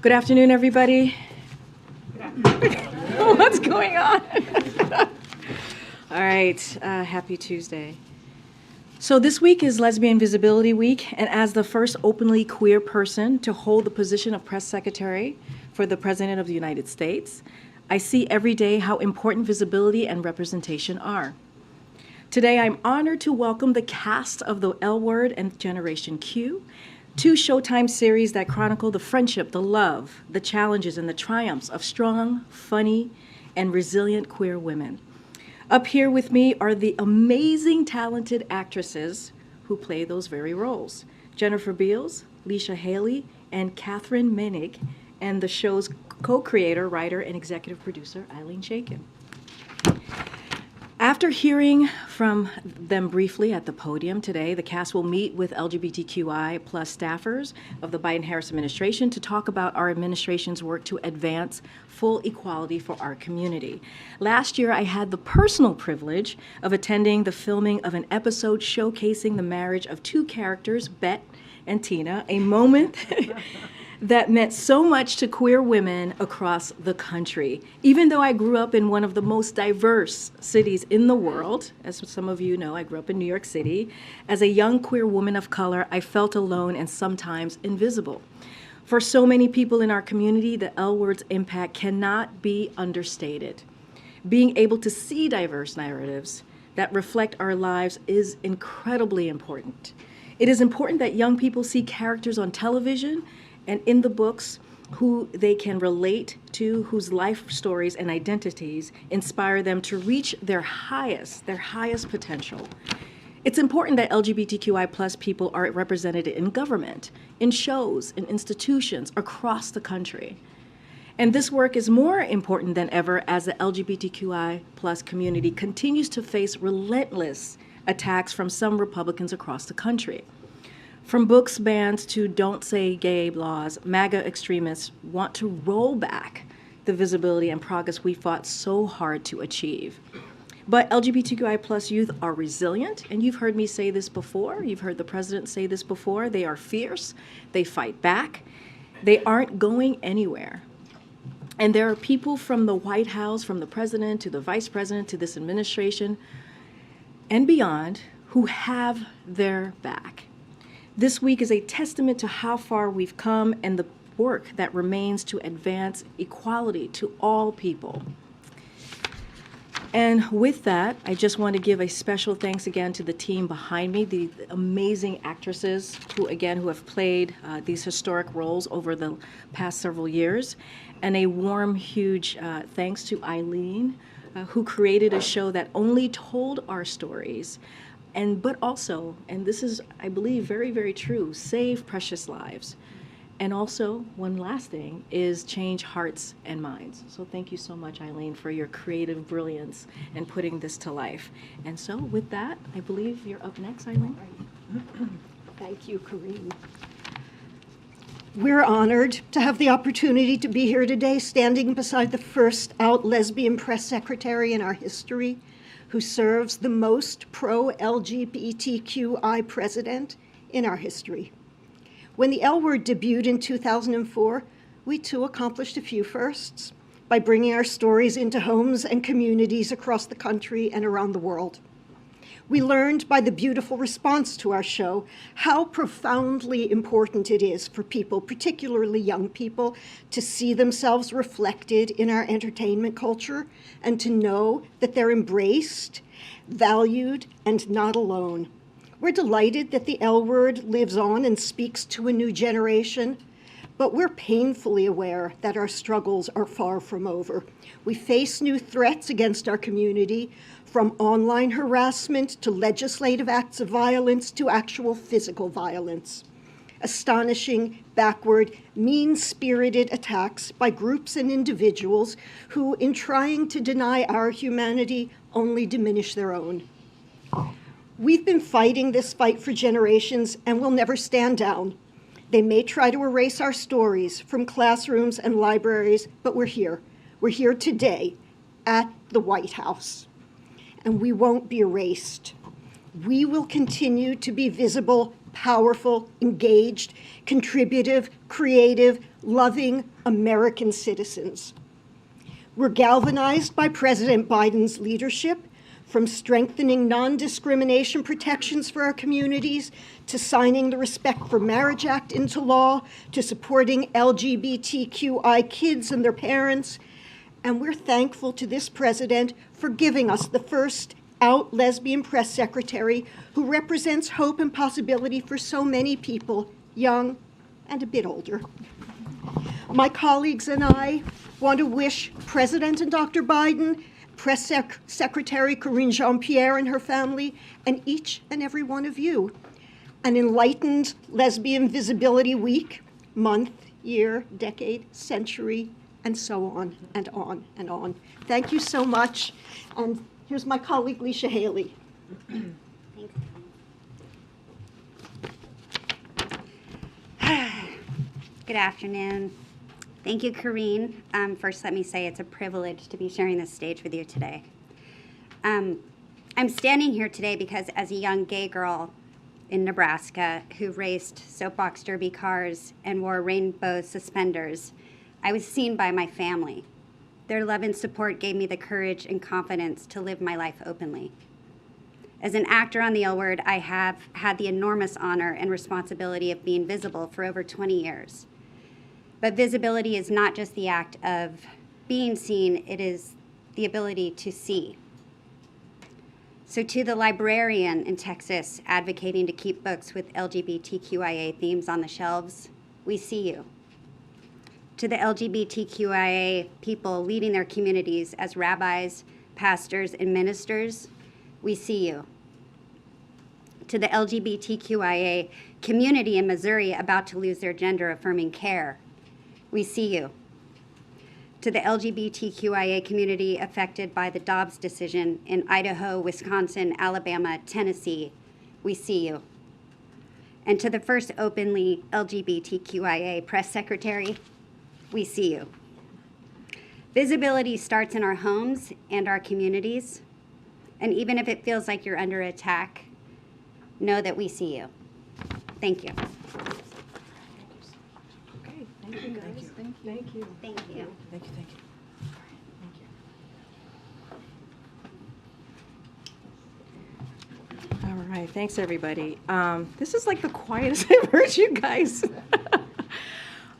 Good afternoon, everybody. What's going on? All right, happy Tuesday. So this week is Lesbian Visibility Week, and as the first openly queer person to hold the position of press secretary for the President of the United States, I see every day how important visibility and representation are. Today, I'm honored to welcome the cast of The L Word and Generation Q, two Showtime series that chronicle the friendship, the love, the challenges, and the triumphs of strong, funny, and resilient queer women. Up here with me are the amazing, talented actresses who play those very roles. Jennifer Beals, Leisha Haley, and Catherine Menig, and the show's co-creator, writer, and executive producer, Eileen Shaken. After hearing from them briefly at the podium today, the cast will meet with LGBTQI+ staffers of the Biden-Harris administration to talk about our administration's work to advance full equality for our community. Last year, I had the personal privilege of attending the filming of an episode showcasing the marriage of two characters, Bet and Tina, a moment that meant so much to queer women across the country. Even though I grew up in one of the most diverse cities in the world, as some of you know, I grew up in New York City, as a young queer woman of color, I felt alone and sometimes invisible. For so many people in our community, the L Word's impact cannot be understated. Being able to see diverse narratives that reflect our lives is incredibly important. It is important that young people see characters on television and in the books who they can relate to, whose life stories and identities inspire them to reach their highest potential. It's important that LGBTQI+ people are represented in government, in shows, in institutions across the country. And this work is more important than ever as the LGBTQI+ community continues to face relentless attacks from some Republicans across the country. From books bans to don't say gay laws, MAGA extremists want to roll back the visibility and progress we fought so hard to achieve. But LGBTQI+ youth are resilient, and you've heard me say this before, you've heard the president say this before, they are fierce, they fight back, they aren't going anywhere. And there are people from the White House, from the president to the vice president to this administration and beyond who have their back. This week is a testament to how far we've come and the work that remains to advance equality to all people. And with that, I just want to give a special thanks again to the team behind me, the amazing actresses who have played these historic roles over the past several years. And a warm, huge thanks to Eileen, who created a show that only told our stories, but also, and this is, I believe, very, very true, save precious lives. And also, one last thing is change hearts and minds. So thank you so much, Eileen, for your creative brilliance and putting this to life. And so with that, I believe you're up next, Eileen. Thank you, Karine. We're honored to have the opportunity to be here today, standing beside the first out lesbian press secretary in our history, who serves the most pro-LGBTQI president in our history. When the L Word debuted in 2004, we too accomplished a few firsts by bringing our stories into homes and communities across the country and around the world. We learned by the beautiful response to our show how profoundly important it is for people, particularly young people, to see themselves reflected in our entertainment culture and to know that they're embraced, valued, and not alone. We're delighted that the L Word lives on and speaks to a new generation, but we're painfully aware that our struggles are far from over. We face new threats against our community, from online harassment to legislative acts of violence to actual physical violence. Astonishing, backward, mean-spirited attacks by groups and individuals who, in trying to deny our humanity, only diminish their own. We've been fighting this fight for generations and will never stand down. They may try to erase our stories from classrooms and libraries, but we're here. We're here today at the White House. And we won't be erased. We will continue to be visible, powerful, engaged, contributive, creative, loving American citizens. We're galvanized by President Biden's leadership, from strengthening non-discrimination protections for our communities, to signing the Respect for Marriage Act into law, to supporting LGBTQI kids and their parents. And we're thankful to this president for giving us the first out lesbian press secretary who represents hope and possibility for so many people, young and a bit older. My colleagues and I want to wish President and Dr. Biden, Press Secretary Karine Jean-Pierre and her family, and each and every one of you an enlightened Lesbian Visibility Week, month, year, decade, century, and so on and on and on. Thank you so much. And here's my colleague, Leisha Haley. Thanks. Good afternoon. Thank you, Karine. First, let me say it's a privilege to be sharing this stage with you today. I'm standing here today because as a young gay girl in Nebraska who raced soapbox derby cars and wore rainbow suspenders, I was seen by my family. Their love and support gave me the courage and confidence to live my life openly. As an actor on the L Word, I have had the enormous honor and responsibility of being visible for over 20 years. But visibility is not just the act of being seen, it is the ability to see. So to the librarian in Texas advocating to keep books with LGBTQIA themes on the shelves, we see you. To the LGBTQIA people leading their communities as rabbis, pastors, and ministers, we see you. To the LGBTQIA community in Missouri about to lose their gender-affirming care, we see you. To the LGBTQIA community affected by the Dobbs decision in Idaho, Wisconsin, Alabama, Tennessee, we see you. And to the first openly LGBTQIA press secretary, we see you. Visibility starts in our homes and our communities, and even if it feels like you're under attack, know that we see you. Thank you. Okay, thank you, guys. Thank you. Thank you. Thank you. Thank you, thank you. All right, thanks, everybody. This is like the quietest I've heard you guys.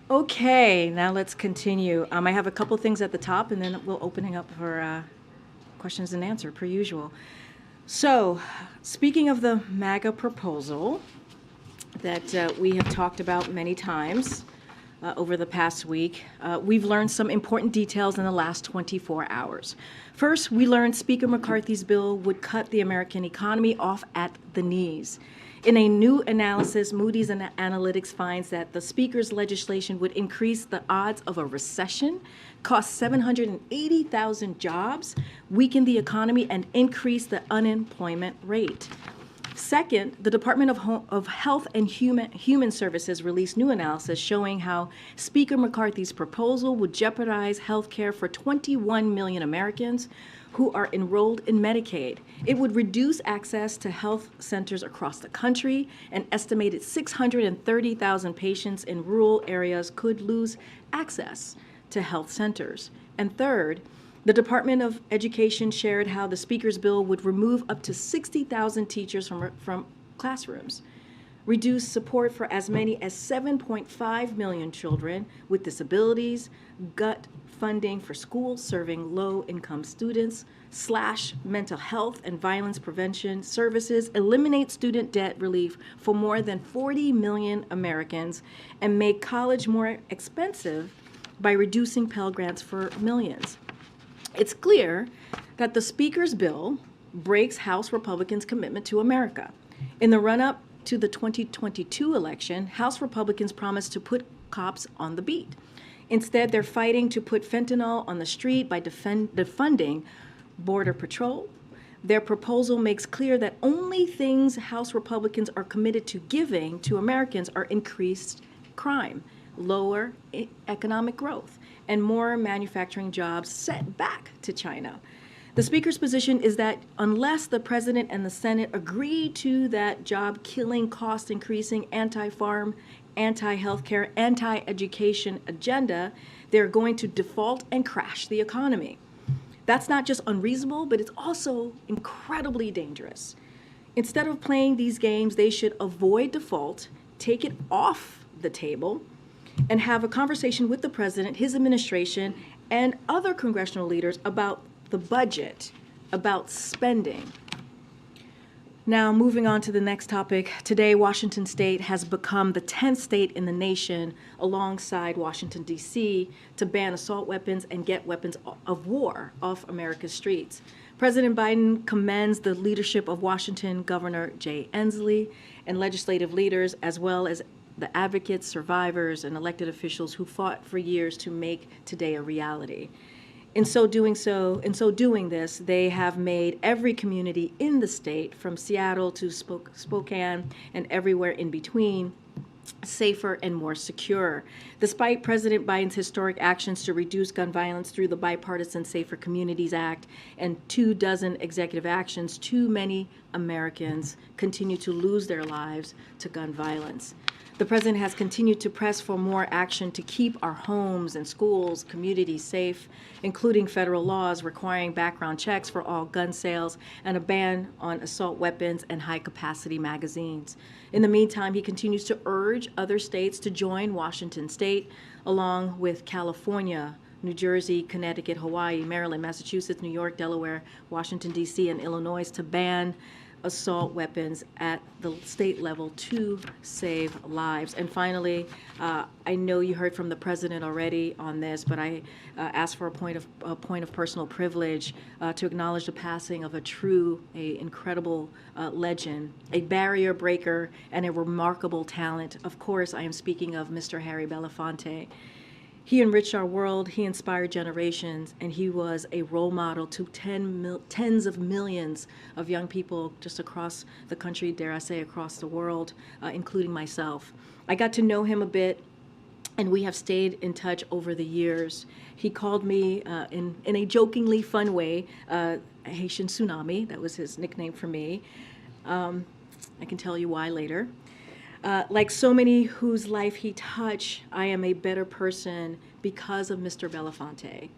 Okay, now let's continue. I have a couple things at the top, and then we'll opening up for questions and answer, per usual. So, speaking of the MAGA proposal that we have talked about many times over the past week, we've learned some important details in the last 24 hours. First, we learned Speaker McCarthy's bill would cut the American economy off at the knees. In a new analysis, Moody's Analytics finds that the Speaker's legislation would increase the odds of a recession, cost 780,000 jobs, weaken the economy, and increase the unemployment rate. Second, the Department of Health and Human Services released new analysis showing how Speaker McCarthy's proposal would jeopardize health care for 21 million Americans who are enrolled in Medicaid. It would reduce access to health centers across the country. An estimated 630,000 patients in rural areas could lose access to health centers. And third, the Department of Education shared how the Speaker's bill would remove up to 60,000 teachers from classrooms, reduce support for as many as 7.5 million children with disabilities, gut funding for schools serving low-income students, slash mental health and violence prevention services, eliminate student debt relief for more than 40 million Americans, and make college more expensive by reducing Pell Grants for millions. It's clear that the Speaker's bill breaks House Republicans' commitment to America. In the run-up to the 2022 election, House Republicans promised to put cops on the beat. Instead, they're fighting to put fentanyl on the street by defunding Border Patrol. Their proposal makes clear that only things House Republicans are committed to giving to Americans are increased crime, lower economic growth, and more manufacturing jobs sent back to China. The Speaker's position is that unless the President and the Senate agree to that job-killing, cost-increasing, anti-farm, anti-healthcare, anti-education agenda, they're going to default and crash the economy. That's not just unreasonable, but it's also incredibly dangerous. Instead of playing these games, they should avoid default, take it off the table, and have a conversation with the President, his administration, and other congressional leaders about the budget, about spending. Now, moving on to the next topic. Today, Washington State has become the 10th state in the nation, alongside Washington, D.C., to ban assault weapons and get weapons of war off America's streets. President Biden commends the leadership of Washington Governor Jay Inslee and legislative leaders, as well as the advocates, survivors, and elected officials who fought for years to make today a reality. In so doing this, they have made every community in the state, from Seattle to Spokane and everywhere in between, safer and more secure. Despite President Biden's historic actions to reduce gun violence through the bipartisan Safer Communities Act and 24 executive actions, too many Americans continue to lose their lives to gun violence. The President has continued to press for more action to keep our homes and schools, communities safe, including federal laws requiring background checks for all gun sales and a ban on assault weapons and high-capacity magazines. In the meantime, he continues to urge other states to join Washington State, along with California, New Jersey, Connecticut, Hawaii, Maryland, Massachusetts, New York, Delaware, Washington, D.C., and Illinois to ban assault weapons at the state level to save lives. And finally, I know you heard from the President already on this, but I asked for a point of personal privilege to acknowledge the passing of an incredible legend, a barrier breaker, and a remarkable talent. Of course, I am speaking of Mr. Harry Belafonte. He enriched our world, he inspired generations, and he was a role model to tens of millions of young people just across the country, dare I say across the world, including myself. I got to know him a bit, and we have stayed in touch over the years. He called me, in a jokingly fun way, Haitian Tsunami. That was his nickname for me. I can tell you why later. Like so many whose life he touched, I am a better person because of Mr. Belafonte,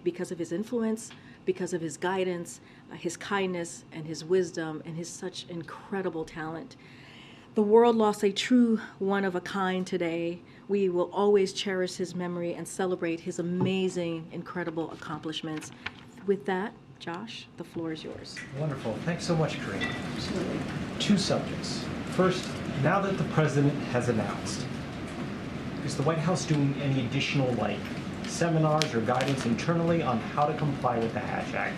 because of his influence, because of his guidance, his kindness, and his wisdom, and his such incredible talent. The world lost a true one-of-a-kind today. We will always cherish his memory and celebrate his amazing, incredible accomplishments. With that, Josh, the floor is yours. Wonderful. Thanks so much, Karine. Absolutely. Two subjects. First, now that the President has announced, is the White House doing any additional, seminars or guidance internally on how to comply with the Hatch Act?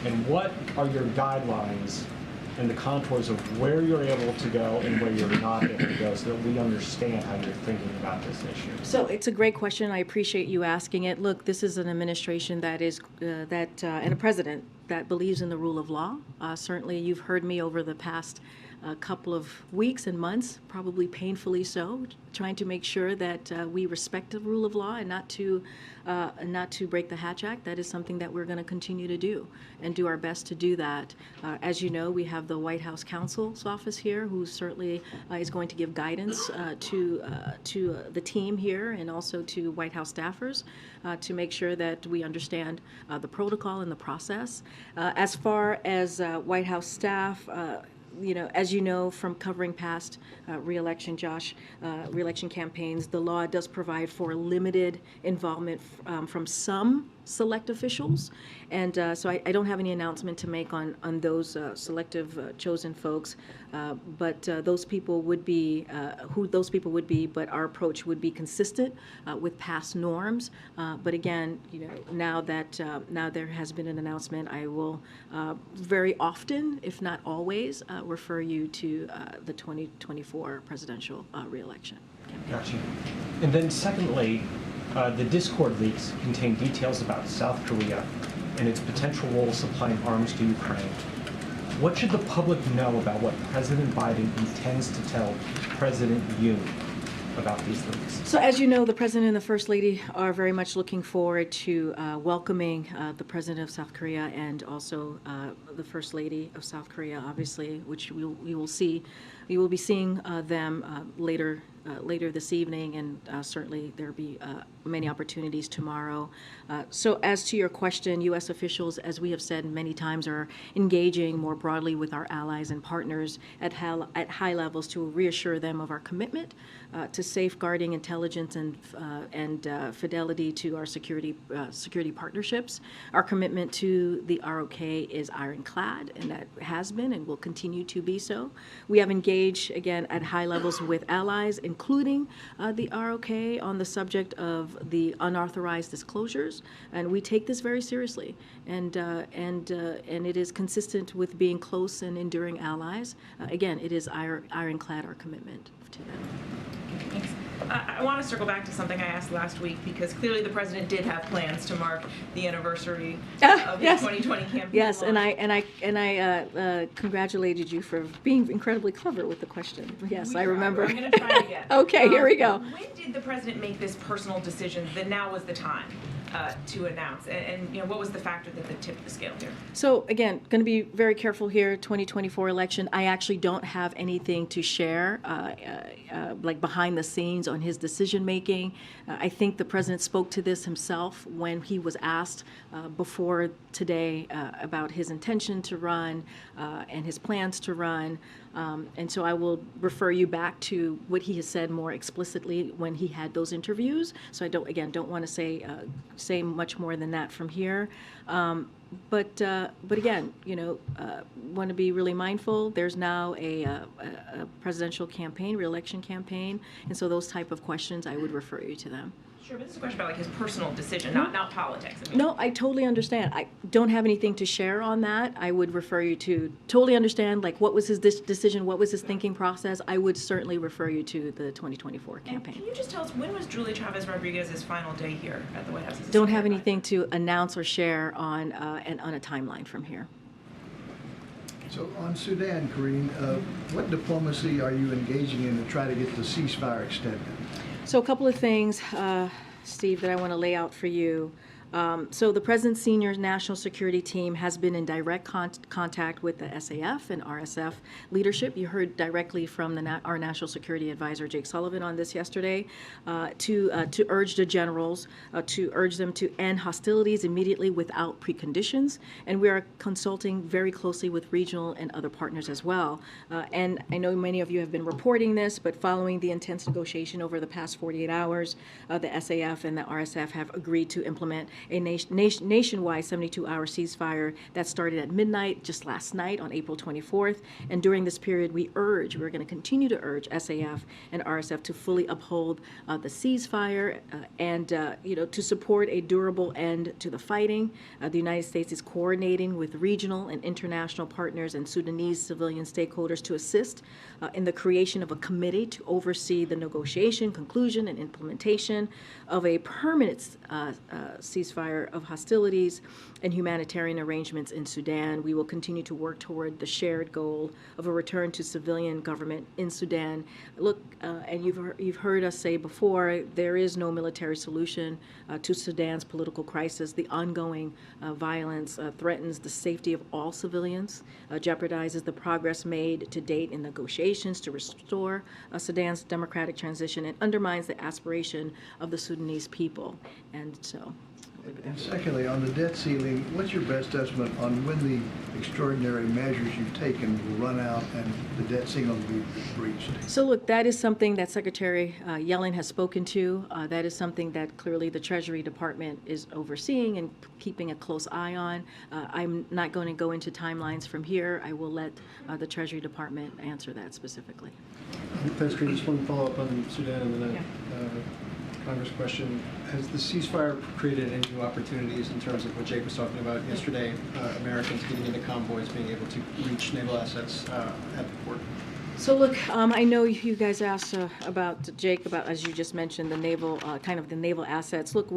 And what are your guidelines and the contours of where you're able to go and where you're not able to go, so that we understand how you're thinking about this issue? So it's a great question. I appreciate you asking it. Look, this is an administration that is and a president that believes in the rule of law. Certainly, you've heard me over the past couple of weeks and months, probably painfully so, trying to make sure that we respect the rule of law and not to break the Hatch Act. That is something that we're going to continue to do and do our best to do that. As you know, we have the White House Counsel's Office here, who certainly is going to give guidance to the team here and also to White House staffers to make sure that we understand the protocol and the process. As far as White House staff, as you know from covering past re-election campaigns, the law does provide for limited involvement from some select officials, and so I don't have any announcement to make on those selective chosen folks, but those people would be who those people would be. But our approach would be consistent with past norms. But again, now there has been an announcement, I will very often, if not always, refer you to the 2024 presidential re-election. Gotcha. And then secondly, the Discord leaks contain details about South Korea and its potential role supplying arms to Ukraine. What should the public know about what President Biden intends to tell President Yoon? about these links? So as you know, the President and the First Lady are very much looking forward to welcoming the President of South Korea and also the First Lady of South Korea, obviously, which we will see. We will be seeing them later this evening, and certainly there'll be many opportunities tomorrow. So as to your question, U.S. officials, as we have said many times, are engaging more broadly with our allies and partners at high levels to reassure them of our commitment to safeguarding intelligence and fidelity to our security partnerships. Our commitment to the ROK is ironclad, and that has been and will continue to be so. We have engaged, again, at high levels with allies, including the ROK, on the subject of the unauthorized disclosures, and we take this very seriously. And it is consistent with being close and enduring allies. Again, it is ironclad, our commitment to them. Thanks. I want to circle back to something I asked last week, because clearly the president did have plans to mark the anniversary of his 2020 campaign. Yes, launch. and I congratulated you for being incredibly clever with the question. Yes, I remember. I'm going to try again. Okay, here we go. When did the president make this personal decision that now was the time to announce? And what was the factor that tipped the scale here? So again, going to be very careful here. 2024 election. I actually don't have anything to share, like behind the scenes on his decision making. I think the president spoke to this himself when he was asked before today about his intention to run and his plans to run. And so I will refer you back to what he has said more explicitly when he had those interviews. So I don't want to say much more than that from here. But again, want to be really mindful. There's now a presidential campaign, re-election campaign, and so those type of questions, I would refer you to them. Sure, but this is a question about his personal decision, not politics. No, I totally understand. I don't have anything to share on that. I would refer you to totally understand, what was his decision, what was his thinking process. I would certainly refer you to the 2024 campaign. And can you just tell us, when was Julia Chavez Rodriguez's final day here at the White House? Don't have anything to announce or share on a timeline from here. So on Sudan, Karine, what diplomacy are you engaging in to try to get the ceasefire extended? So a couple of things, Steve, that I want to lay out for you. So the President's senior national security team has been in direct contact with the SAF and RSF leadership. You heard directly from our national security advisor, Jake Sullivan, on this yesterday, to urge the generals, to urge them to end hostilities immediately without preconditions. And we are consulting very closely with regional and other partners as well. And I know many of you have been reporting this, but following the intense negotiation over the past 48 hours, the SAF and the RSF have agreed to implement a nationwide 72-hour ceasefire that started at midnight just last night on April 24th. And during this period, we're going to continue to urge SAF and RSF to fully uphold the ceasefire and to support a durable end to the fighting. The United States is coordinating with regional and international partners and Sudanese civilian stakeholders to assist in the creation of a committee to oversee the negotiation, conclusion, and implementation of a permanent ceasefire of hostilities and humanitarian arrangements in Sudan. We will continue to work toward the shared goal of a return to civilian government in Sudan. Look, and you've heard us say before, there is no military solution to Sudan's political crisis. The ongoing violence threatens the safety of all civilians, jeopardizes the progress made to date in negotiations to restore Sudan's democratic transition, and undermines the aspiration of the Sudanese people. And so. And secondly, on the debt ceiling, what's your best estimate on when the extraordinary measures you've taken will run out and the debt ceiling will be breached? So look, that is something that Secretary Yellen has spoken to. That is something that clearly the Treasury Department is overseeing and keeping a close eye on. I'm not going to go into timelines from here. I will let the Treasury Department answer that specifically. Thanks, Karine. Just one follow-up on Sudan and then Congress question. Has the ceasefire created any new opportunities in terms of what Jake was talking about yesterday, Americans getting into convoys, being able to reach naval assets at the port? So look, I know you guys asked about Jake, about, as you just mentioned, the naval, kind of the naval assets. Look,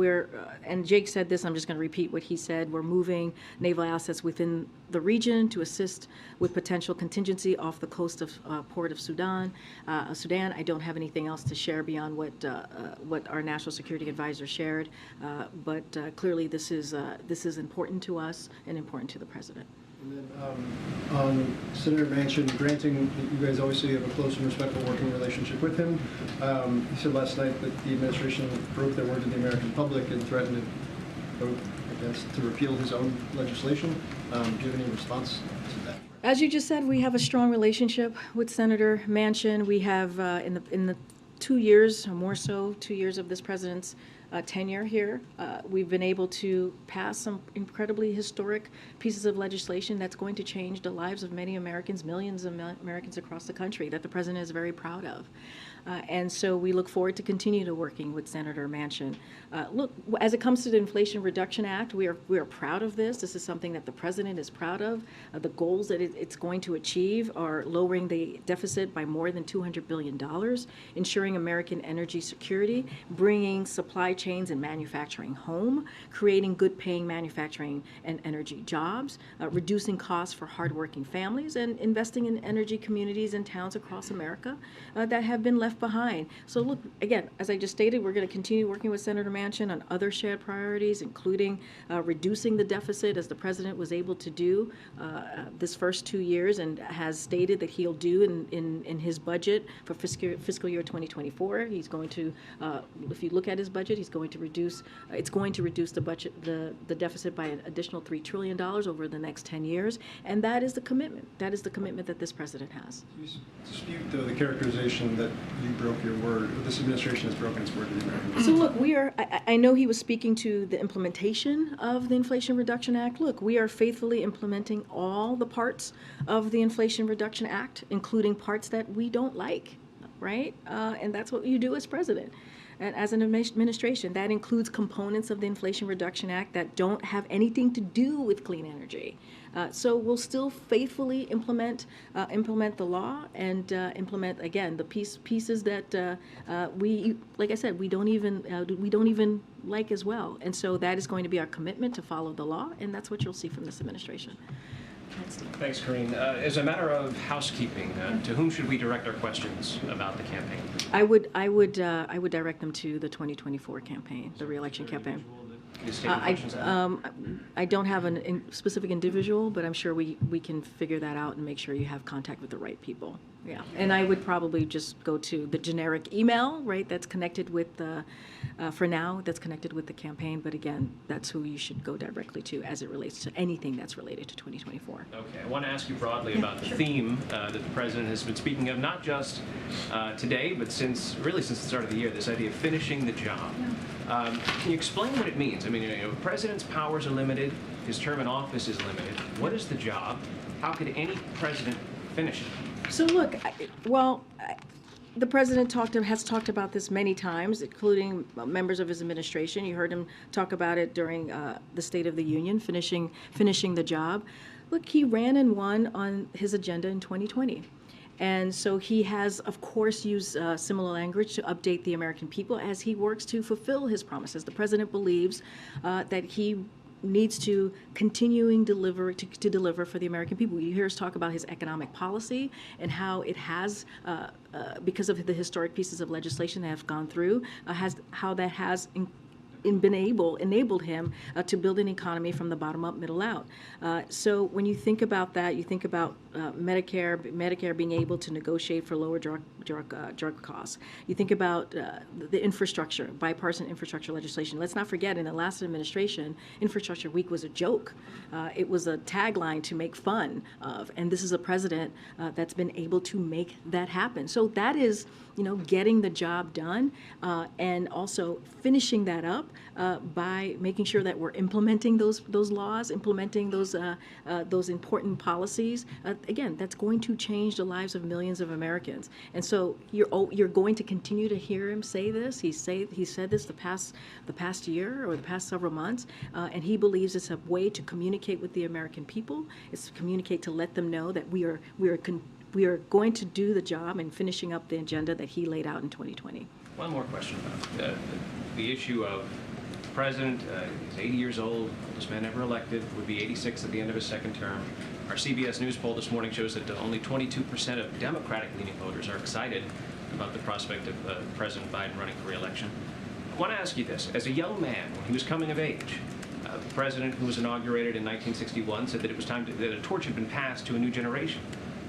and Jake said this, I'm just going to repeat what he said. We're moving naval assets within the region to assist with potential contingency off the coast of port of Sudan. I don't have anything else to share beyond what our national security advisor shared, but clearly this is important to us and important to the president. And then on Senator Manchin, granting that you guys obviously have a close and respectful working relationship with him, he said last night that the administration broke their word to the American public and threatened to vote to repeal his own legislation. Do you have any response to that? As you just said, we have a strong relationship with Senator Manchin. We have, in the 2 years, or more so, 2 years of this president's tenure here, we've been able to pass some incredibly historic pieces of legislation that's going to change the lives of many Americans, millions of Americans across the country, that the president is very proud of. And so we look forward to continue to working with Senator Manchin. Look, as it comes to the Inflation Reduction Act, we are proud of this. This is something that the president is proud of. The goals that it's going to achieve are lowering the deficit by more than $200 billion, ensuring American energy security, bringing supply chains and manufacturing home, creating good-paying manufacturing and energy jobs, reducing costs for hardworking families, and investing in energy communities and towns across America that have been left behind. So look, again, as I just stated, we're going to continue working with Senator Manchin on other shared priorities, including reducing the deficit, as the president was able to do this first 2 years and has stated that he'll do in his budget for fiscal year 2024. He's going to, if you look at his budget, he's going to reduce, it's going to reduce the budget, the deficit by an additional $3 trillion over the next 10 years. And that is the commitment. That is the commitment that this president has. You dispute, though, the characterization that you broke your word, or this administration has broken its word to the American people. So look, I know he was speaking to the implementation of the Inflation Reduction Act. Look, we are faithfully implementing all the parts of the Inflation Reduction Act, including parts that we don't like, right? And that's what you do as president. And as an administration, that includes components of the Inflation Reduction Act that don't have anything to do with clean energy. So we'll still faithfully implement the law and implement, again, the pieces that we, like I said, we don't even like as well. And so that is going to be our commitment to follow the law, and that's what you'll see from this administration. Thanks, Karine. As a matter of housekeeping, to whom should we direct our questions about the campaign? I would direct them to the 2024 campaign, the re-election campaign. I don't have a specific individual, but I'm sure we can figure that out and make sure you have contact with the right people. Yeah, and I would probably just go to the generic email, right? That's connected with for now, that's connected with the campaign. But again, that's who you should go directly to as it relates to anything that's related to 2024. Okay, I want to ask you broadly about the theme that the president has been speaking of, not just today, but since the start of the year. This idea of finishing the job. Can you explain what it means? I mean, the president's powers are limited. His term in office is limited. What is the job? How could any president finish it? So look, the president has talked about this many times, including members of his administration. You heard him talk about it during the State of the Union, finishing the job. Look, he ran and won on his agenda in 2020. And so he has, of course, used similar language to update the American people as he works to fulfill his promises. The president believes that he needs to continuing deliver for the American people. You hear us talk about his economic policy and how it has, because of the historic pieces of legislation that have gone through, how that has enabled him to build an economy from the bottom up, middle out. So when you think about that, you think about Medicare being able to negotiate for lower drug costs. You think about the infrastructure, bipartisan infrastructure legislation. Let's not forget, in the last administration, Infrastructure Week was a joke. It was a tagline to make fun of, and this is a president that's been able to make that happen. So that is, getting the job done, and also finishing that up by making sure that we're implementing those laws, implementing those important policies. Again, that's going to change the lives of millions of Americans. And so you're going to continue to hear him say this. He said this the past year or the past several months, and he believes it's a way to communicate with the American people. It's to communicate, to let them know that we're we are going to do the job in finishing up the agenda that he laid out in 2020. One more question about the issue of the president. He's 80 years old, oldest man ever elected, would be 86 at the end of his second term. Our CBS News poll this morning shows that only 22% of Democratic-leaning voters are excited about the prospect of President Biden running for re-election. I want to ask you this. As a young man, when he was coming of age, the president who was inaugurated in 1961 said that it was time that a torch had been passed to a new generation.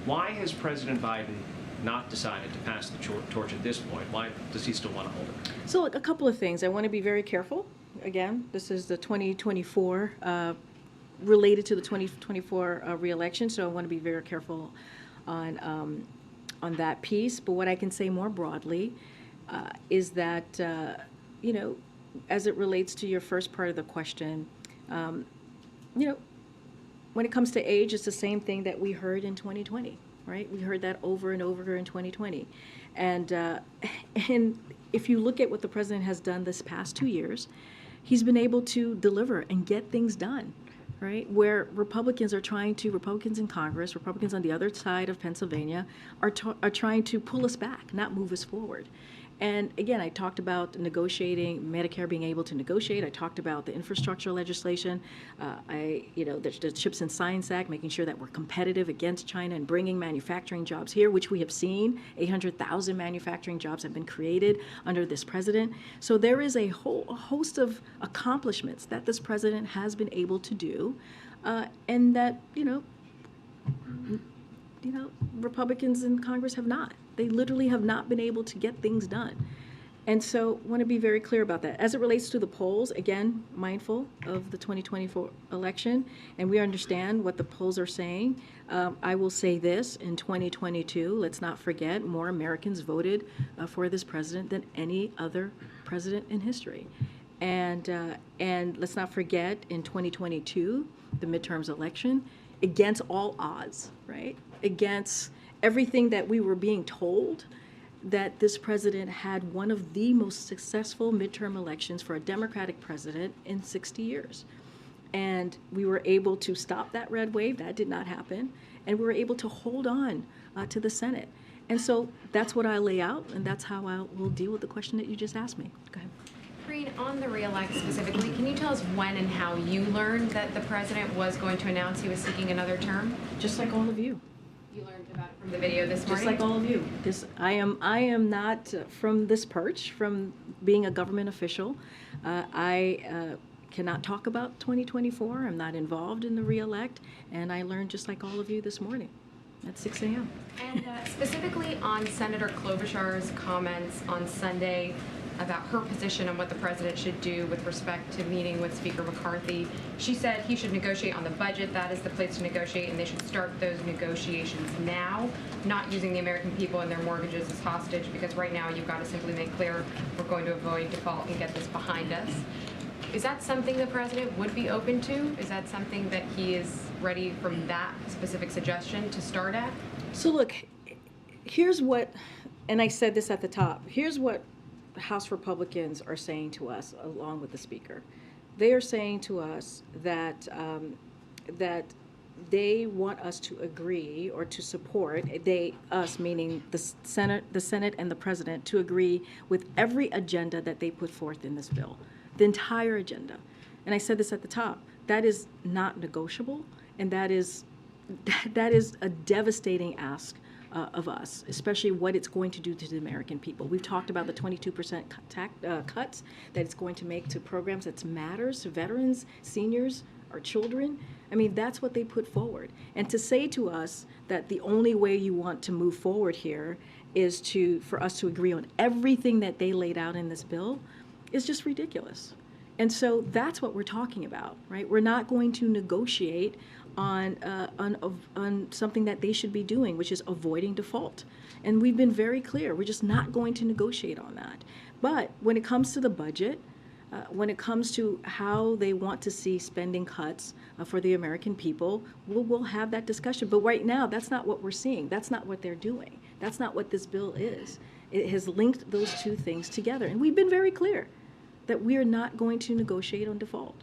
Why has President Biden not decided to pass the torch at this point? Why does he still want to hold it? So a couple of things. I want to be very careful. Again, this is the 2024, related to the 2024 re-election, so I want to be very careful on that piece. But what I can say more broadly is that, you know, as it relates to your first part of the question, you know, when it comes to age, it's the same thing that we heard in 2020, right? We heard that over and over in 2020. And if you look at what the president has done this past 2 years, he's been able to deliver and get things done, right? Where Republicans in Congress, Republicans on the other side of Pennsylvania are trying to pull us back, not move us forward. And again, I talked about negotiating, Medicare being able to negotiate. I talked about the infrastructure legislation. The Chips and Science Act, making sure that we're competitive against China and bringing manufacturing jobs here, which we have seen. 800,000 manufacturing jobs have been created under this president. So there is a host of accomplishments that this president has been able to do, and that, Republicans in Congress have not. They literally have not been able to get things done. And so I want to be very clear about that. As it relates to the polls, again, mindful of the 2024 election, and we understand what the polls are saying. I will say this, in 2022, let's not forget, more Americans voted for this president than any other president in history. And let's not forget, in 2022, the midterms election, against all odds, right? Against everything that we were being told, that this president had one of the most successful midterm elections for a Democratic president in 60 years. And we were able to stop that red wave. That did not happen. And we were able to hold on to the Senate. And so that's what I lay out, and that's how I will deal with the question that you just asked me. Go ahead. Karine, on the re-elect specifically, can you tell us when and how you learned that the president was going to announce he was seeking another term? Just like all of you. You learned about it from the video this morning? Just like all of you. I am not from this perch, from being a government official. I cannot talk about 2024. I'm not involved in the re-elect, and I learned just like all of you this morning at 6 a.m. And specifically on Senator Klobuchar's comments on Sunday about her position on what the president should do with respect to meeting with Speaker McCarthy. She said he should negotiate on the budget. That is the place to negotiate, and they should start those negotiations now, not using the American people and their mortgages as hostage, because right now you've got to simply make clear we're going to avoid default and get this behind us. Is that something the president would be open to? Is that something that he is ready from that specific suggestion to start at? So look, here's what, and I said this at the top, here's what House Republicans are saying to us, along with the Speaker. They are saying to us that that they want us to agree or to support, us meaning the Senate and the President, to agree with every agenda that they put forth in this bill, the entire agenda. And I said this at the top, that is not negotiable, and that is a devastating ask of us, especially what it's going to do to the American people. We've talked about the 22% cuts that it's going to make to programs that matters to veterans, seniors, our children. I mean, that's what they put forward. And to say to us that the only way you want to move forward here is for us to agree on everything that they laid out in this bill is just ridiculous. And so that's what we're talking about, right? We're not going to negotiate on something that they should be doing, which is avoiding default. And we've been very clear, we're just not going to negotiate on that. But when it comes to the budget, when it comes to how they want to see spending cuts for the American people, we'll have that discussion. But right now, that's not what we're seeing. That's not what they're doing. That's not what this bill is. It has linked those two things together. And we've been very clear that we are not going to negotiate on default.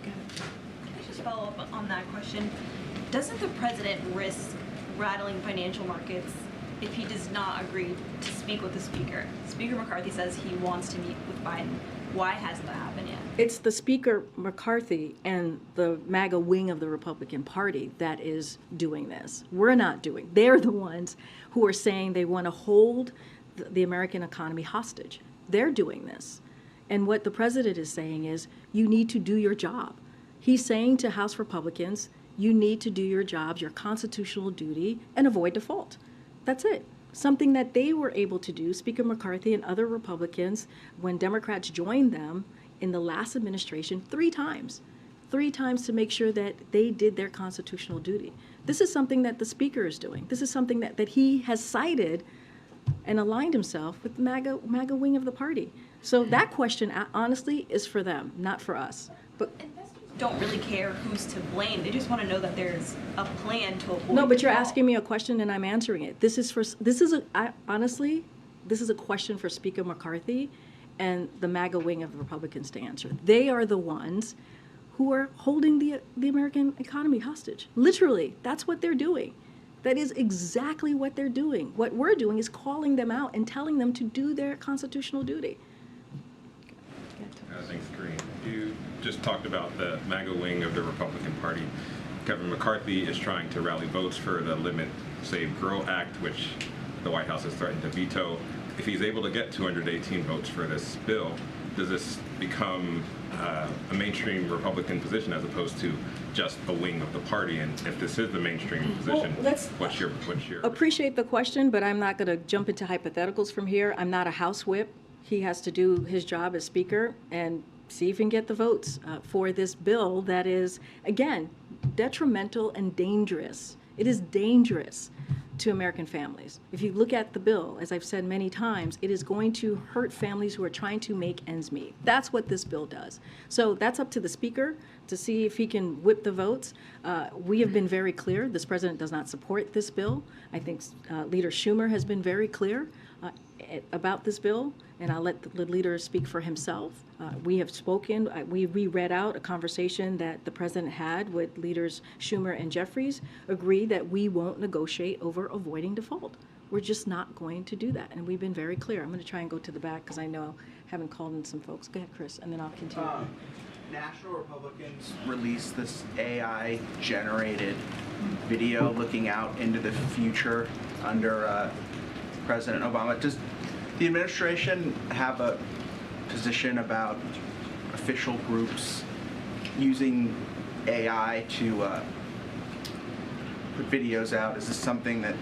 Can I just follow up on that question? Doesn't the president risk rattling financial markets if he does not agree to speak with the Speaker? Speaker McCarthy says he wants to meet with Biden. Why hasn't that happened yet? It's the Speaker McCarthy and the MAGA wing of the Republican Party that is doing this. We're not doing. They're the ones who are saying they want to hold the American economy hostage. They're doing this. And what the president is saying is, you need to do your job. He's saying to House Republicans, you need to do your jobs, your constitutional duty, and avoid default. That's it. Something that they were able to do, Speaker McCarthy and other Republicans, when Democrats joined them in the last administration 3 times to make sure that they did their constitutional duty. This is something that the Speaker is doing. This is something that he has cited and aligned himself with the MAGA wing of the party. So that question, honestly, is for them, not for us. But Investors don't really care who's to blame. They just want to know that there's a plan to avoid. no, but you're default. asking me a question and I'm answering it. Honestly, this is a question for Speaker McCarthy and the MAGA wing of the Republicans to answer. They are the ones who are holding the American economy hostage. Literally, that's what they're doing. That is exactly what they're doing. What we're doing is calling them out and telling them to do their constitutional duty. Thanks, Karine. You just talked about the MAGA wing of the Republican Party. Kevin McCarthy is trying to rally votes for the Limit Save Grow Act, which the White House has threatened to veto. If he's able to get 218 votes for this bill, does this become a mainstream Republican position as opposed to just a wing of the party? And if this is the mainstream position, what's your Appreciate the question, but I'm not going to jump into hypotheticals from here. I'm not a House whip. He has to do his job as Speaker and see if he can get the votes for this bill that is, again, detrimental and dangerous. It is dangerous to American families. If you look at the bill, as I've said many times, it is going to hurt families who are trying to make ends meet. That's what this bill does. So that's up to the Speaker to see if he can whip the votes. We have been very clear. This president does not support this bill. I think Leader Schumer has been very clear about this bill, and I'll let the leader speak for himself. We have spoken, we read out a conversation that the president had with leaders Schumer and Jeffries, agreed that we won't negotiate over avoiding default. We're just not going to do that, and we've been very clear. I'm going to try and go to the back because I know I haven't called in some folks. Go ahead, Chris, and then I'll continue. National Republicans released this AI-generated video looking out into the future under President Obama. Does the administration have a position about official groups using AI to put videos out? Is this something that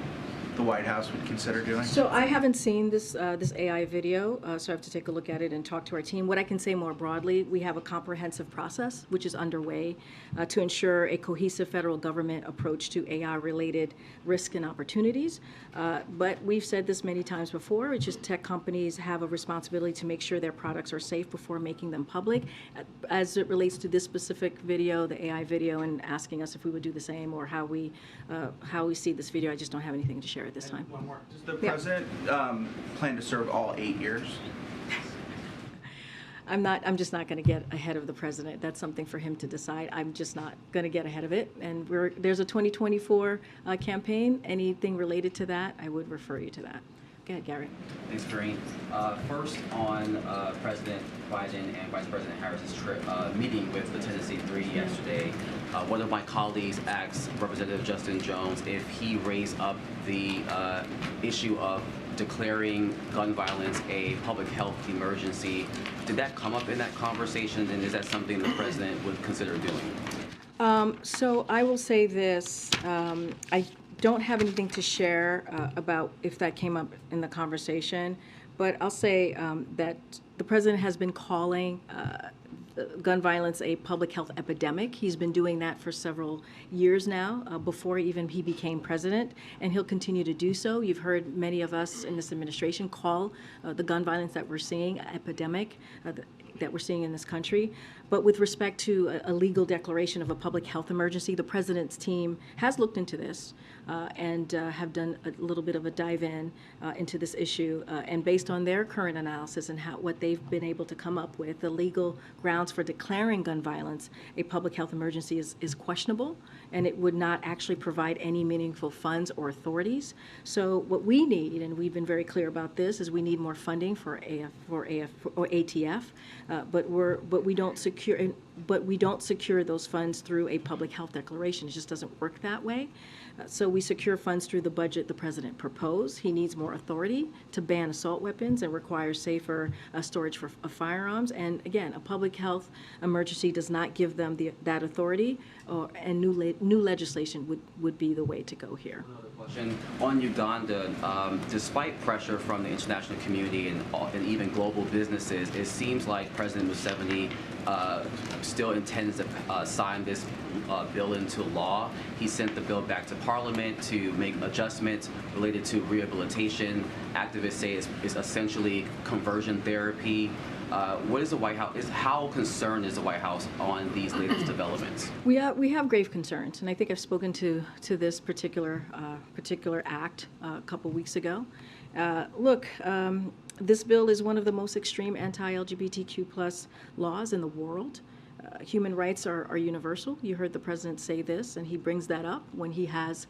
the White House would consider doing? So I haven't seen this AI video, so I have to take a look at it and talk to our team. What I can say more broadly, we have a comprehensive process which is underway to ensure a cohesive federal government approach to AI-related risk and opportunities. But we've said this many times before, which is tech companies have a responsibility to make sure their products are safe before making them public. As it relates to this specific video, the AI video, and asking us if we would do the same or how we see this video, I just don't have anything to share at this time. One more. Does the president plan to serve all 8 years? I'm just not going to get ahead of the president. That's something for him to decide. I'm just not going to get ahead of it. And there's a 2024 campaign. Anything related to that, I would refer you to that. Go ahead, Gary. Thanks, Karine. First, on President Biden and Vice President Harris's trip, meeting with the Tennessee Three yesterday, one of my colleagues asked Representative Justin Jones if he raised up the issue of declaring gun violence a public health emergency. Did that come up in that conversation, and is that something the president would consider doing? So I will say this. I don't have anything to share about if that came up in the conversation, but I'll say that the president has been calling gun violence a public health epidemic. He's been doing that for several years now, before even he became president, and he'll continue to do so. You've heard many of us in this administration call the gun violence that we're seeing epidemic that we're seeing in this country. But with respect to a legal declaration of a public health emergency, the president's team has looked into this and have done a little bit of a dive in into this issue. And based on their current analysis and what they've been able to come up with, the legal grounds for declaring gun violence a public health emergency is questionable, and it would not actually provide any meaningful funds or authorities. So what we need, and we've been very clear about this, is we need more funding for ATF, but we don't secure those funds through a public health declaration. It just doesn't work that way. So we secure funds through the budget the president proposed. He needs more authority to ban assault weapons and require safer storage of firearms. And again, a public health emergency does not give them that authority, and new legislation would be the way to go here. Question on Uganda, despite pressure from the international community and even global businesses, it seems like President Museveni still intends to sign this bill into law. He sent the bill back to Parliament to make adjustments related to rehabilitation. Activists say it's essentially conversion therapy. What is the White House? How concerned is the White House on these latest developments? We have grave concerns, and I think I've spoken to this particular act a couple weeks ago. Look, this bill is one of the most extreme anti-LGBTQ+ laws in the world. Human rights are universal. You heard the president say this, and he brings that up when he has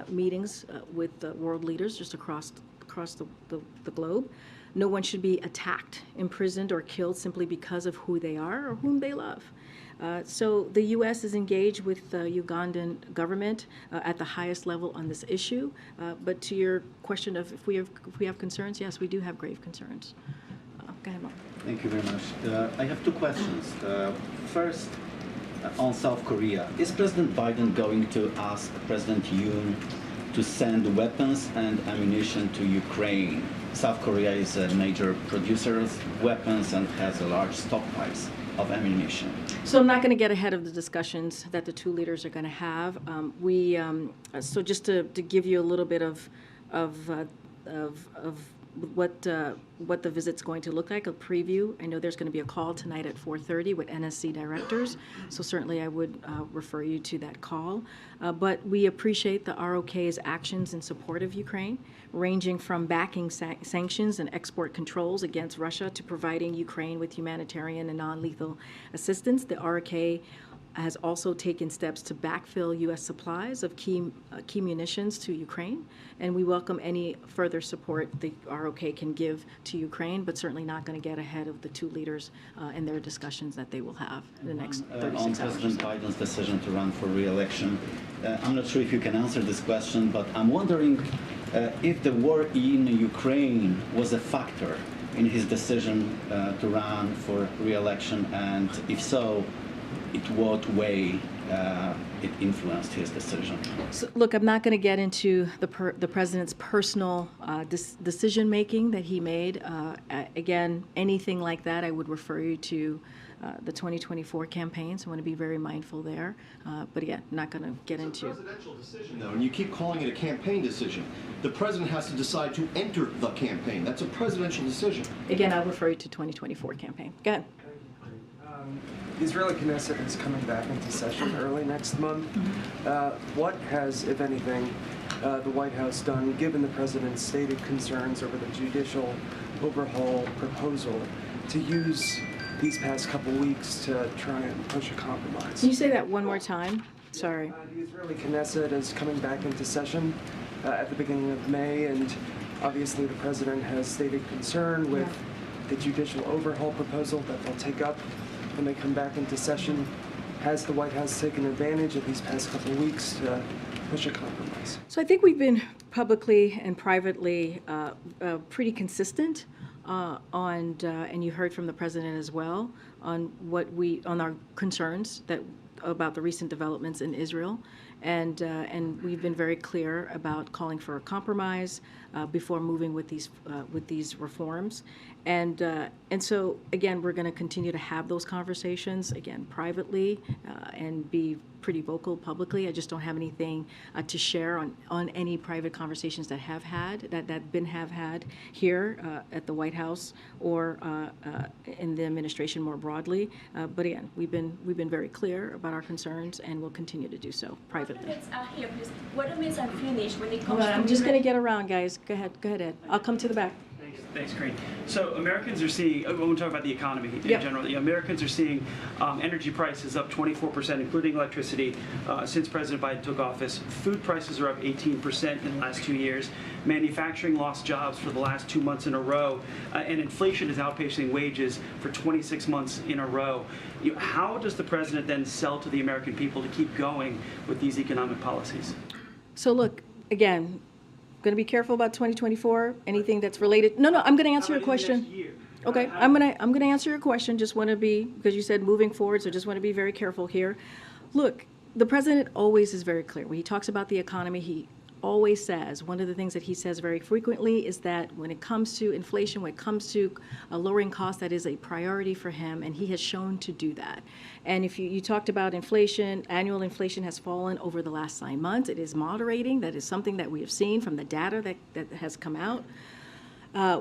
meetings with world leaders just across the globe. No one should be attacked, imprisoned, or killed simply because of who they are or whom they love. So the U.S. is engaged with the Ugandan government at the highest level on this issue. But to your question of if we have concerns, yes, we do have grave concerns. Go ahead, Mark. Thank you very much. I have two questions. First, on South Korea, is President Biden going to ask President Yoon to send weapons and ammunition to Ukraine? South Korea is a major producer of weapons and has a large stockpiles of ammunition. So I'm not going to get ahead of the discussions that the two leaders are going to have. So just to give you a little bit of what the visit's going to look like, a preview. I know there's going to be a call tonight at 4:30 with NSC directors, so certainly I would refer you to that call. But we appreciate the ROK's actions in support of Ukraine, ranging from backing sanctions and export controls against Russia to providing Ukraine with humanitarian and non-lethal assistance. The ROK has also taken steps to backfill U.S. supplies of key munitions to Ukraine, and we welcome any further support the ROK can give to Ukraine, but certainly not going to get ahead of the two leaders in their discussions that they will have in the next 36 on hours. President Biden's decision to run for re-election, I'm not sure if you can answer this question, but I'm wondering if the war in Ukraine was a factor in his decision to run for re-election, and if so, in what way it influenced his decision? So, look, I'm not going to get into the president's personal decision making that he made. Again, anything like that, I would refer you to the 2024 campaign. So I want to be very mindful there. But again, not going to get into. It's a presidential decision, though, and you keep calling it a campaign decision. The president has to decide to enter the campaign. That's a presidential decision. Again, I'll refer you to 2024 campaign. Go ahead. The Israeli Knesset is coming back into session early next month. What has, if anything, the White House done, given the president's stated concerns over the judicial overhaul proposal, to use these past couple weeks to try and push a compromise? Can you say that one more time? Sorry. The Israeli Knesset is coming back into session at the beginning of May, and obviously the president has stated concern with the judicial overhaul proposal that they'll take up when they come back into session. Has the White House taken advantage of these past couple of weeks to push a compromise? So I think we've been publicly and privately pretty consistent on, and you heard from the president as well, on on our concerns about the recent developments in Israel, and we've been very clear about calling for a compromise before moving with these reforms, and so again, we're going to continue to have those conversations again privately and be pretty vocal publicly. I just don't have anything to share on any private conversations that have had here at the White House or in the administration more broadly. But again, we've been very clear about our concerns, and will continue to do so privately. What remains unfinished when it comes Hold on, I'm just going to get around, guys. Go ahead, Ed. I'll come to the back. Thanks, Karine. So Americans are seeing, when we talk about the economy in general, Americans are seeing energy prices up 24%, including electricity, since President Biden took office. Food prices are up 18% in the last 2 years. Manufacturing lost jobs for the last 2 months in a row, and inflation is outpacing wages for 26 months in a row. How does the president then sell to the American people to keep going with these economic policies? So look, again, going to be careful about 2024. Anything that's related. No, I'm going to answer your question. Okay, I'm going to answer your question. Just want to be, because you said moving forward, so just want to be very careful here. Look, the president always is very clear. When he talks about the economy, he always says, one of the things that he says very frequently is that when it comes to inflation, when it comes to lowering costs, that is a priority for him, and he has shown to do that. And if you talked about inflation, annual inflation has fallen over the last 9 months. It is moderating. That is something that we have seen from the data that has come out.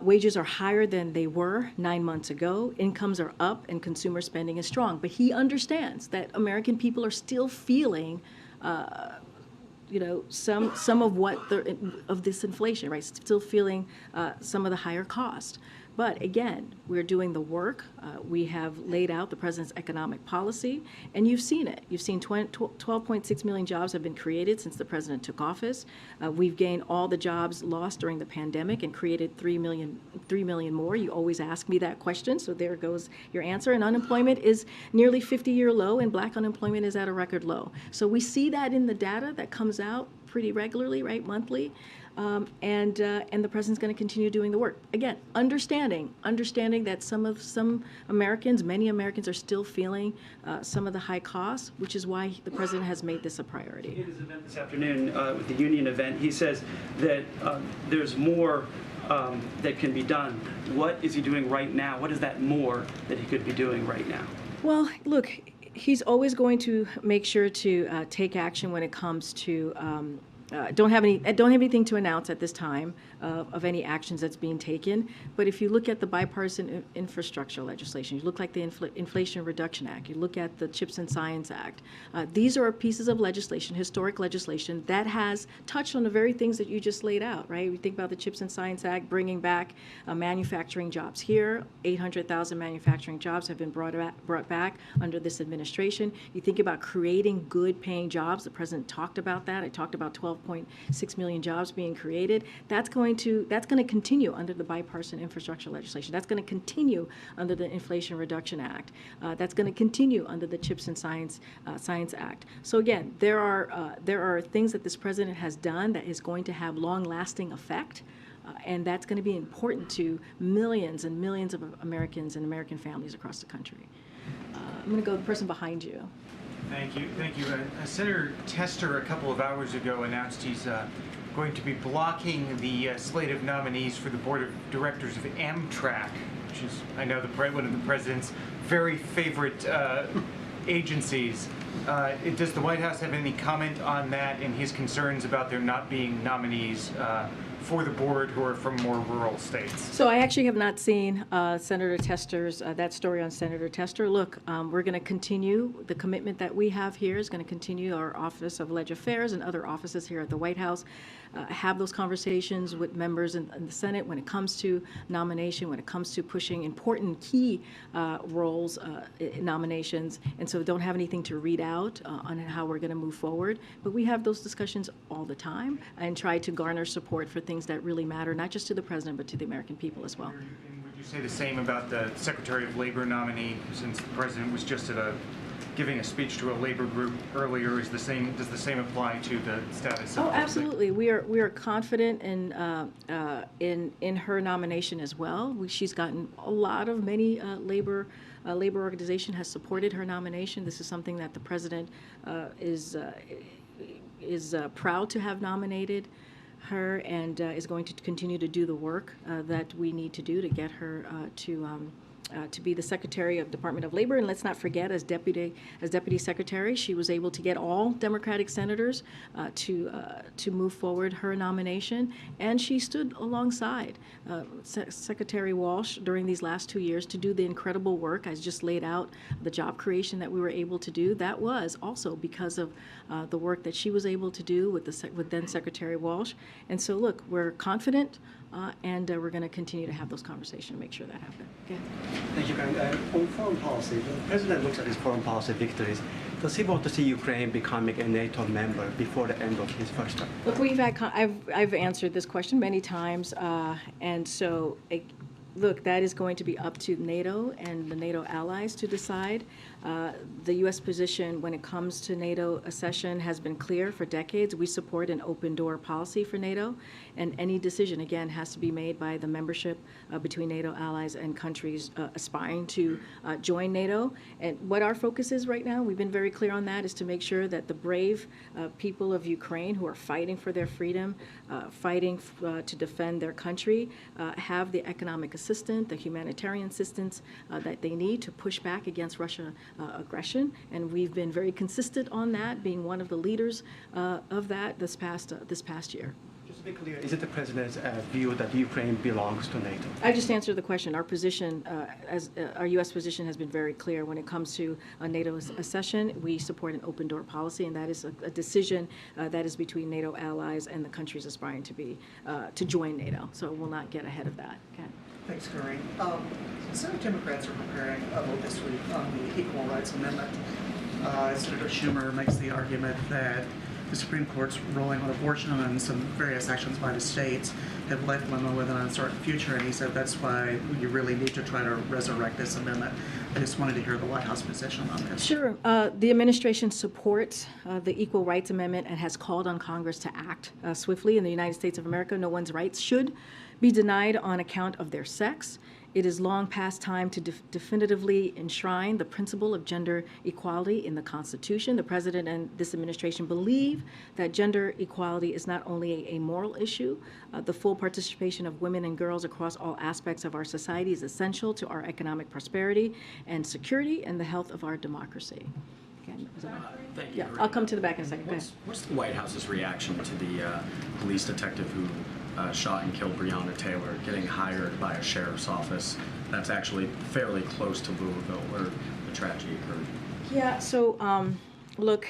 Wages are higher than they were 9 months ago. Incomes are up, and consumer spending is strong. But he understands that American people are still feeling some of this inflation, right? Still feeling some of the higher cost. But again, we're doing the work. We have laid out the president's economic policy, and you've seen it. You've seen 12.6 million jobs have been created since the president took office. We've gained all the jobs lost during the pandemic and created 3 million more. You always ask me that question, so there goes your answer. And unemployment is nearly 50-year low, and black unemployment is at a record low. So we see that in the data that comes out pretty regularly, right, monthly. And the president's going to continue doing the work. Again, understanding that many Americans are still feeling some of the high costs, which is why the president has made this a priority. In his event this afternoon, with the union event, he says that there's more that can be done. What is he doing right now? What is that more that he could be doing right now? Well, look, he's always going to make sure to take action when it comes to don't have anything to announce at this time of any actions that's being taken. But if you look at the bipartisan infrastructure legislation, you look like the Inflation Reduction Act, you look at the CHIPS and Science Act, these are pieces of legislation, historic legislation, that has touched on the very things that you just laid out, right? We think about the CHIPS and Science Act bringing back manufacturing jobs here. 800,000 manufacturing jobs have been brought back under this administration. You think about creating good paying jobs. The president talked about that. I talked about 12.6 million jobs being created. That's going to continue under the bipartisan infrastructure legislation. That's going to continue under the Inflation Reduction Act. That's going to continue under the CHIPS and Science Act. So again, there are things that this president has done that is going to have long-lasting effect. And that's going to be important to millions and millions of Americans and American families across the country. I'm going to go to the person behind you. Thank you. Senator Tester a couple of hours ago announced he's going to be blocking the slate of nominees for the board of directors of Amtrak, which is, I know, one of the president's very favorite agencies. Does the White House have any comment on that and his concerns about there not being nominees for the board who are from more rural states? So I actually have not seen Senator Tester's, that story on Senator Tester. Look, we're going to continue. The commitment that we have here is going to continue. Our Office of Leg Affairs and other offices here at the White House have those conversations with members in the Senate when it comes to nomination, when it comes to pushing important key roles, nominations. And so don't have anything to read out on how we're going to move forward. But we have those discussions all the time and try to garner support for things that really matter, not just to the president, but to the American people as well. And would you say the same about the Secretary of Labor nominee, since the president was just giving a speech to a labor group earlier? Does the same apply to the status of? Oh, absolutely. We are confident in her nomination as well. She's gotten a lot of many labor organization has supported her nomination. This is something that the president is proud to have nominated her, and is going to continue to do the work that we need to do to get her to be the Secretary of Department of Labor. And let's not forget, as Deputy Secretary, she was able to get all Democratic senators to move forward her nomination. And she stood alongside Secretary Walsh during these last 2 years to do the incredible work. I just laid out the job creation that we were able to do. That was also because of the work that she was able to do with then Secretary Walsh. And so, look, we're confident, and we're going to continue to have those conversations and make sure that happens. Okay. Thank you, Karine. On foreign policy, when the President looks at his foreign policy victories, does he want to see Ukraine becoming a NATO member before the end of his first term? Look, I've answered this question many times, and so look, that is going to be up to NATO and the NATO allies to decide. The U.S. position when it comes to NATO accession has been clear for decades. We support an open door policy for NATO, and any decision, again, has to be made by the membership between NATO allies and countries aspiring to join NATO. And what our focus is right now, we've been very clear on that, is to make sure that the brave people of Ukraine who are fighting for their freedom, fighting to defend their country, have the economic assistance, the humanitarian assistance that they need to push back against Russian aggression. And we've been very consistent on that, being one of the leaders of that this past year. Just to be clear, is it the President's view that Ukraine belongs to NATO? I just answered the question. Our position, our U.S. position has been very clear when it comes to NATO accession. We support an open door policy, and that is a decision that is between NATO allies and the countries aspiring to join NATO. So we'll not get ahead of that. Okay. Thanks, Karine. Senate Democrats are preparing a vote this week on the Equal Rights Amendment. Senator Schumer makes the argument that the Supreme Court's ruling on abortion and some various actions by the states have left women with an uncertain future, and he said that's why you really need to try to resurrect this amendment. I just wanted to hear the White House position on this. Sure. The administration supports the Equal Rights Amendment and has called on Congress to act swiftly. In the United States of America, no one's rights should be denied on account of their sex. It is long past time to definitively enshrine the principle of gender equality in the Constitution. The President and this administration believe that gender equality is not only a moral issue, the full participation of women and girls across all aspects of our society is essential to our economic prosperity and security and the health of our democracy. Thank you. Yeah, I'll come to the back in a second. Go ahead. What's the White House's reaction to the police detective who shot and killed Breonna Taylor getting hired by a sheriff's office that's actually fairly close to Louisville where the tragedy occurred? Yeah, so look,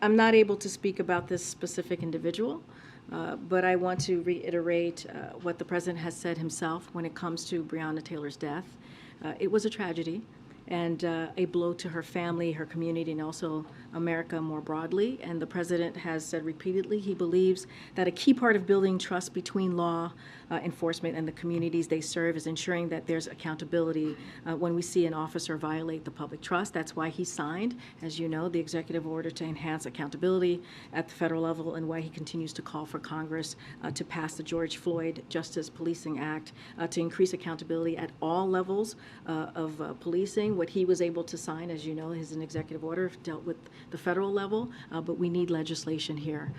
I'm not able to speak about this specific individual, but I want to reiterate what the President has said himself when it comes to Breonna Taylor's death. It was a tragedy and a blow to her family, her community, and also America more broadly. And the President has said repeatedly he believes that a key part of building trust between law enforcement and the communities they serve is ensuring that there's accountability when we see an officer violate the public trust. That's why he signed, as you know, the executive order to enhance accountability at the federal level, and why he continues to call for Congress to pass the George Floyd Justice Policing Act to increase accountability at all levels of policing. What he was able to sign, as you know, is an executive order dealt with the federal level, but we need legislation here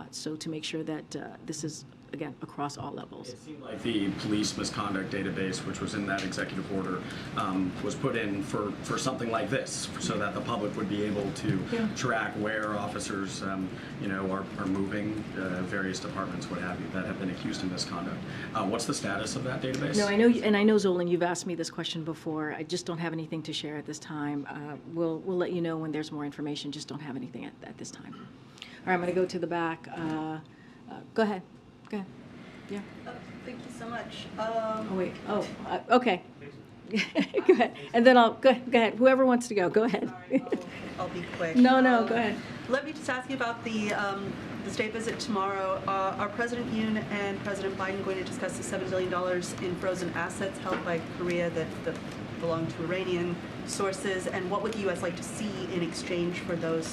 so to make sure that this is, again, across all levels. It seemed like the police misconduct database, which was in that executive order, was put in for something like this, so that the public would be able to track where officers, are moving, various departments, what have you, that have been accused of misconduct. What's the status of that database? No, I know, and I know, Zolan, you've asked me this question before. I just don't have anything to share at this time. We'll let you know when there's more information. Just don't have anything at this time. All right, I'm going to go to the back. Go ahead. Go ahead. Yeah. Thank you so much. Oh, wait. Oh, okay. Go ahead. And then I'll go ahead. Whoever wants to go, go ahead. I'll be quick. No, go ahead. Let me just ask you about the state visit tomorrow. Are President Yoon and President Biden going to discuss the $7 billion in frozen assets held by Korea that belong to Iranian sources? And what would the U.S. like to see in exchange for those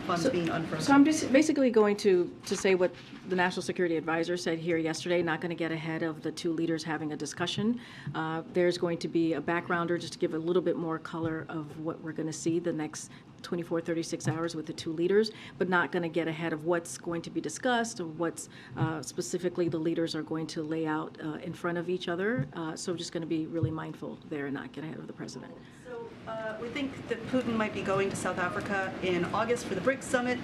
funds being unfrozen? So I'm just basically going to say what the National Security Advisor said here yesterday, not going to get ahead of the two leaders having a discussion. There's going to be a backgrounder just to give a little bit more color of what we're going to see the next 24, 36 hours with the two leaders, but not going to get ahead of what's going to be discussed or what's specifically the leaders are going to lay out in front of each other. So just going to be really mindful there and not get ahead of the president. So we think that Putin might be going to South Africa in August for the BRICS summit.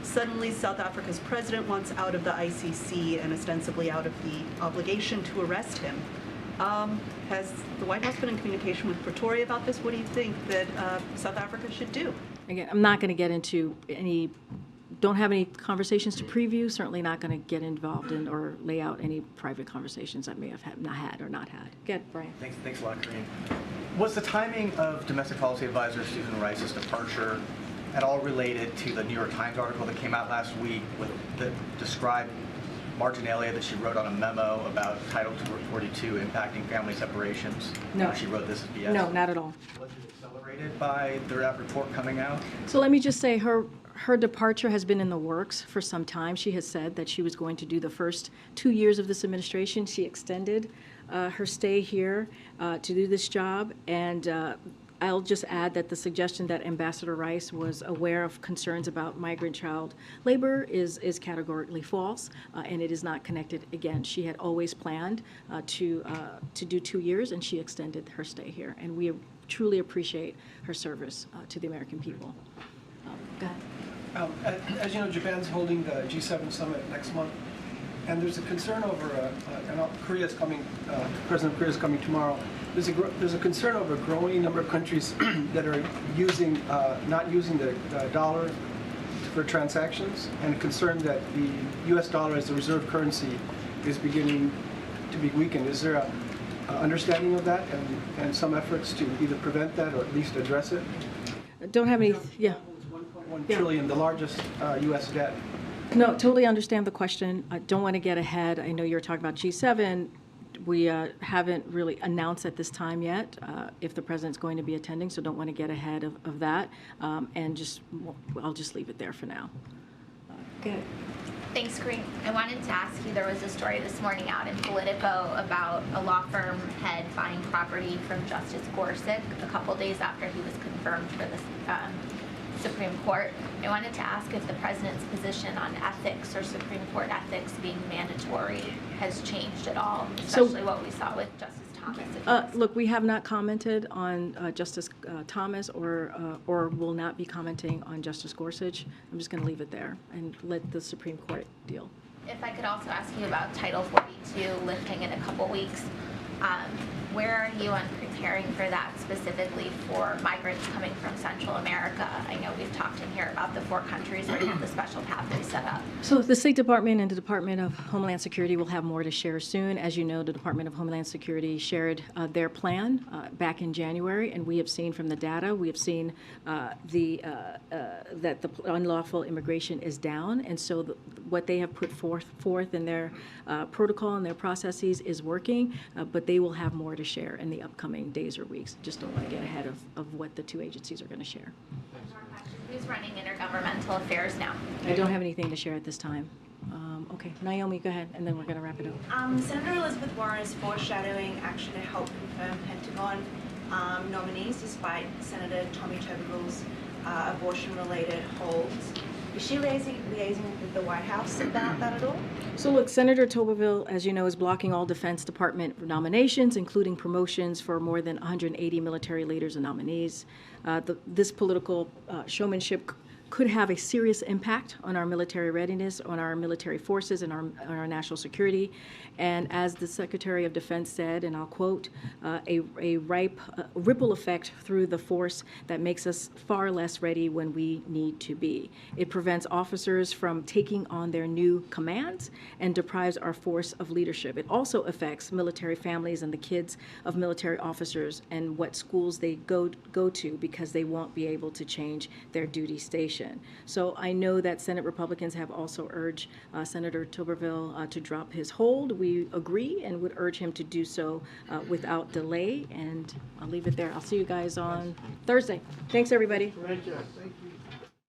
Suddenly, South Africa's president wants out of the ICC and ostensibly out of the obligation to arrest him. Has the White House been in communication with Pretoria about this? What do you think that South Africa should do? Again, I'm not going to get into don't have any conversations to preview, certainly not going to get involved in or lay out any private conversations I may have not had. Good, Brian. Thanks a lot, Karine. Was the timing of Domestic Policy Advisor Susan Rice's departure at all related to the New York Times article that came out last week that described marginalia that she wrote on a memo about Title 42 impacting family separations? No. She wrote this as BS? No, not at all. Was it accelerated by that report coming out? So let me just say her departure has been in the works for some time. She has said that she was going to do the first 2 years of this administration. She extended her stay here to do this job, and I'll just add that the suggestion that Ambassador Rice was aware of concerns about migrant child labor is categorically false, and it is not connected. Again, she had always planned to do 2 years, and she extended her stay here, and we truly appreciate her service to the American people. Go ahead. As you know, Japan's holding the G7 summit next month, and there's a concern over, Korea's coming, President Korea is coming tomorrow. There's a concern over a growing number of countries that are not using the dollar for transactions, and a concern that the U.S. dollar as the reserve currency is beginning to be weakened. Is there a understanding of that and some efforts to either prevent that or at least address it? Don't have any, yeah. $1 trillion, the largest U.S. debt. No, totally understand the question. I don't want to get ahead. I know you're talking about G7. We haven't really announced at this time yet if the president's going to be attending, so don't want to get ahead of that. And I'll just leave it there for now. Good. Thanks, Karine. I wanted to ask you, there was a story this morning out in Politico about a law firm head buying property from Justice Gorsuch a couple days after he was confirmed for the Supreme Court. I wanted to ask if the president's position on ethics or Supreme Court ethics being mandatory has changed at all, especially what we saw with Justice Thomas. Look, we have not commented on Justice Thomas or will not be commenting on Justice Gorsuch. I'm just going to leave it there and let the Supreme Court deal. If I could also ask you about Title 42 lifting in a couple weeks. Where are you on preparing for that specifically for migrants coming from Central America? I know we've talked in here about the 4 countries where you have the special pathway set up. So the State Department and the Department of Homeland Security will have more to share soon. As you know, the Department of Homeland Security shared their plan back in January, and we have seen from the data, we have seen that the unlawful immigration is down, and so what they have put forth in their protocol and their processes is working, but they will have more to share in the upcoming days or weeks. Just don't want to get ahead of what the 2 agencies are going to share. Who's running intergovernmental affairs now? I don't have anything to share at this time. Okay, Naomi, go ahead, and then we're going to wrap it up. Senator Elizabeth Warren is foreshadowing action to help confirm Pentagon nominees despite Senator Tommy Tuberville's abortion-related holds. Is she liaising with the White House about that at all? So look, Senator Tuberville, as you know, is blocking all Defense Department nominations, including promotions for more than 180 military leaders and nominees. This political showmanship could have a serious impact on our military readiness, on our military forces, and our national security. And as the Secretary of Defense said, and I'll quote, a ripple effect through the force that makes us far less ready when we need to be. It prevents officers from taking on their new commands and deprives our force of leadership. It also affects military families and the kids of military officers and what schools they go to because they won't be able to change their duty station. So I know that Senate Republicans have also urged Senator Tuberville to drop his hold. We agree and would urge him to do so without delay. And I'll leave it there. I'll see you guys on Thursday. Thanks, everybody. Thank you.